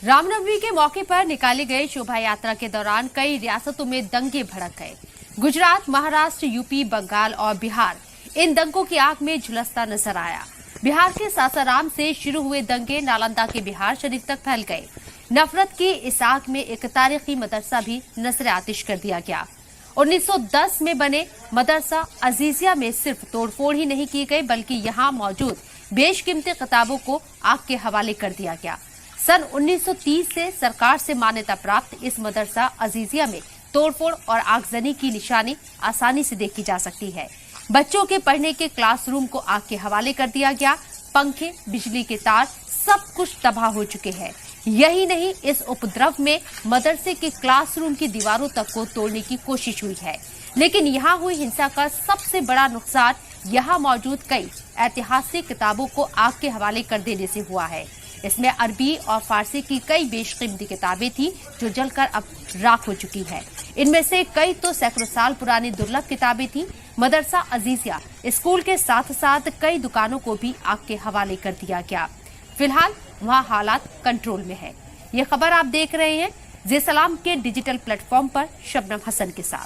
रामनवमी के मौके पर निकाली गई शोभा यात्रा के दौरान कई रियासतों में दंगे भड़क गए। गुजरात, महाराष्ट्र, यूपी, बंगाल और बिहार इन दंगों की आग में झुलसता नजर आया। बिहार के सासाराम से शुरू हुए दंगे नालंदा के बिहार शरीफ तक फैल गए। नफरत की इस आग में एक तारीखी मदरसा भी नजर आतिश कर दिया गया। 1910 में बने मदरसा अजीजिया में सिर्फ तोड़फोड़ ही नहीं की गई, बल्कि यहाँ मौजूद बेशकीमती किताबों को आग के हवाले कर दिया गया। सन 1930 से सरकार से मान्यता प्राप्त इस मदरसा अजीजिया में तोड़फोड़ और आगजनी की निशानी आसानी से देखी जा सकती है। बच्चों के पढ़ने के क्लासरूम को आग के हवाले कर दिया गया। पंखे, बिजली के तार, सब कुछ तबाह हो चुके हैं। यही नहीं, इस उपद्रव में मदरसे के क्लासरूम की दीवारों तक को तोड़ने की कोशिश हुई है। लेकिन यहाँ हुई हिंसा का सबसे बड़ा नुकसान यहाँ मौजूद कई ऐतिहासिक किताबों को आग के हवाले कर देने से हुआ है। इसमें अरबी और फारसी की कई बेशकीमती किताबें थी जो जलकर अब राख हो चुकी है। इनमें से कई तो सैकड़ों साल पुरानी दुर्लभ किताबें थी। मदरसा अजीजिया स्कूल के साथ साथ कई दुकानों को भी आग के हवाले कर दिया गया। फिलहाल वहां हालात कंट्रोल में है। ये खबर आप देख रहे हैं जी सलाम के डिजिटल प्लेटफॉर्म पर शबनम हसन के साथ।